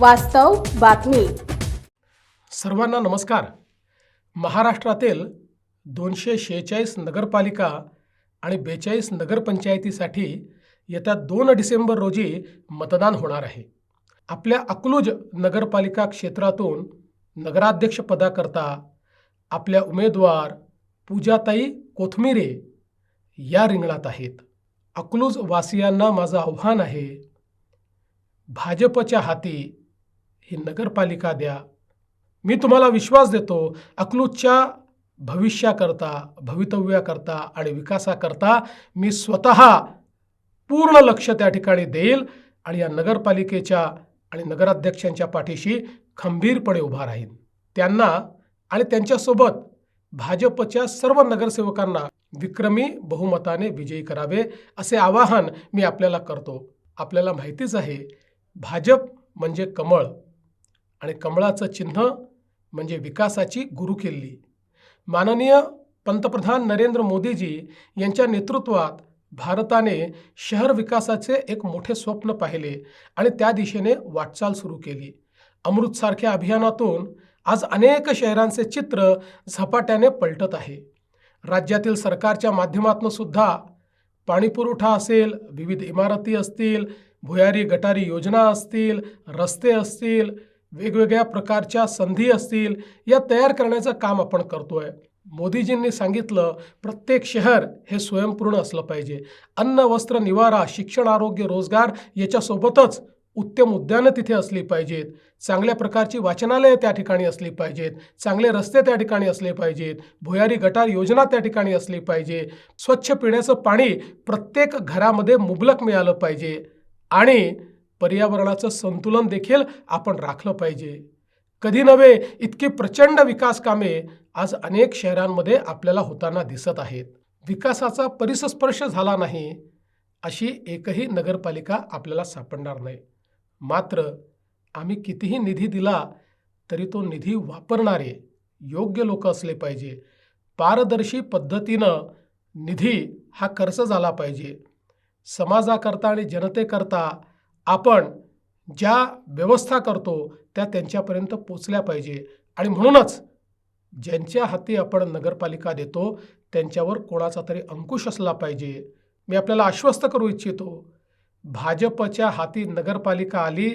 वास्तव बातमी. सर्वांना नमस्कार. महाराष्ट्रातील 246 नगरपालिका आणि 42 नगरपंचायतीसाठी येत्या 2 डिसेंबर रोजी मतदान होणार आहे. आपल्या अकलूज नगरपालिका क्षेत्रातून नगराध्यक्ष पदाकरता आपल्या उमेदवार पूजाताई कोथमिरे या रिंगणात आहेत. अकलूज वासियांना माझं आव्हान आहे, भाजपच्या हाती ही नगरपालिका द्या. मी तुम्हाला विश्वास देतो, अकलूजच्या भविष्याकरता, भवितव्याकरता आणि विकासाकरता मी स्वतः पूर्ण लक्ष त्या ठिकाणी देईल आणि या नगरपालिकेच्या आणि नगराध्यक्षांच्या पाठीशी खंबीरपणे उभा राहीन. त्यांना आणि त्यांच्यासोबत भाजपच्या सर्व नगरसेवकांना विक्रमी बहुमताने विजयी करावे असे आवाहन मी आपल्याला करतो. आपल्याला माहितीच आहे, भाजप म्हणजे कमळ आणि कमळाचं चिन्ह म्हणजे विकासाची गुरुकिल्ली. माननीय पंतप्रधान नरेंद्र मोदीजी यांच्या नेतृत्वात भारताने शहर विकासाचे एक मोठे स्वप्न पाहिले आणि त्या दिशेने वाटचाल सुरू केली. अमृतसारख्या अभियानातून आज अनेक शहरांचे चित्र झपाट्याने पलटत आहे. राज्यातील सरकारच्या माध्यमातून सुद्धा पाणीपुरवठा असेल, विविध इमारती असतील, भुयारी गटारी योजना असतील, रस्ते असतील, वेगवेगळ्या प्रकारच्या संधी असतील, या तयार करण्याचं काम आपण करतोय. मोदीजींनी सांगितलं, प्रत्येक शहर हे स्वयंपूर्ण असलं पाहिजे. अन्न, वस्त्र, निवारा, शिक्षण, आरोग्य, रोजगार याच्यासोबतच उत्तम उद्यानं तिथे असली पाहिजेत. चांगल्या प्रकारची वाचनालयं त्या ठिकाणी असली पाहिजेत. चांगले रस्ते त्या ठिकाणी असले पाहिजेत. भुयारी गटार योजना त्या ठिकाणी असली पाहिजे. स्वच्छ पिण्याचं पाणी प्रत्येक घरामध्ये मुबलक मिळालं पाहिजे आणि पर्यावरणाचं संतुलन देखील आपण राखलं पाहिजे. कधी नव्हे इतकी प्रचंड विकास कामे आज अनेक शहरांमध्ये आपल्याला होताना दिसत आहेत. विकासाचा परिसस्पर्श झाला नाही अशी एकही नगरपालिका आपल्याला सापडणार नाही. मात्र आम्ही कितीही निधी दिला तरी तो निधी वापरणारे योग्य लोक असले पाहिजे. पारदर्शी पद्धतीनं निधी हा खर्च झाला पाहिजे. समाजाकरता आणि जनतेकरता आपण ज्या व्यवस्था करतो त्या त्यांच्यापर्यंत पोचल्या पाहिजे आणि म्हणूनच ज्यांच्या हाती आपण नगरपालिका देतो त्यांच्यावर कोणाचा तरी अंकुश असला पाहिजे. मी आपल्याला आश्वस्त करू इच्छितो, भाजपच्या हाती नगरपालिका आली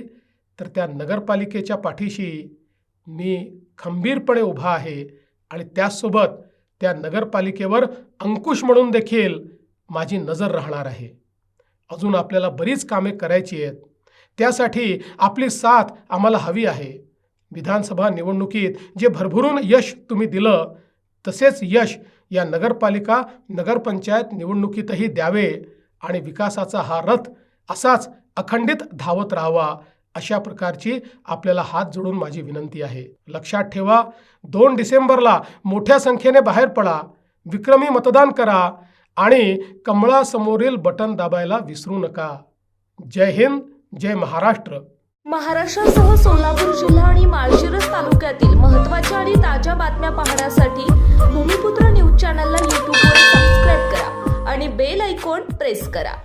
तर त्या नगरपालिकेच्या पाठीशी मी खंबीरपणे उभा आहे आणि त्याचसोबत त्या नगरपालिकेवर अंकुश म्हणून देखील माझी नजर राहणार आहे. अजून आपल्याला बरीच कामे करायची आहेत. त्यासाठी आपली साथ आम्हाला हवी आहे. विधानसभा निवडणुकीत जे भरभरून यश तुम्ही दिलं तसेच यश या नगरपालिका नगरपंचायत निवडणुकीतही द्यावे आणि विकासाचा हा रथ असाच अखंडित धावत राहावा अशा प्रकारची आपल्याला हात जोडून माझी विनंती आहे. लक्षात ठेवा, 2 डिसेंबरला मोठ्या संख्येने बाहेर पडा, विक्रमी मतदान करा आणि कमळासमोरील बटन दाबायला विसरू नका. जय हिंद, जय महाराष्ट्र. महाराष्ट्रासह सोलापूर जिल्हा आणि माळशिरस तालुक्यातील महत्त्वाच्या आणि ताज्या बातम्या पाहण्यासाठी भूमिपुत्र न्यूज चॅनलला यूट्यूबवर सबस्क्राईब करा आणि बेल आयकॉन प्रेस करा.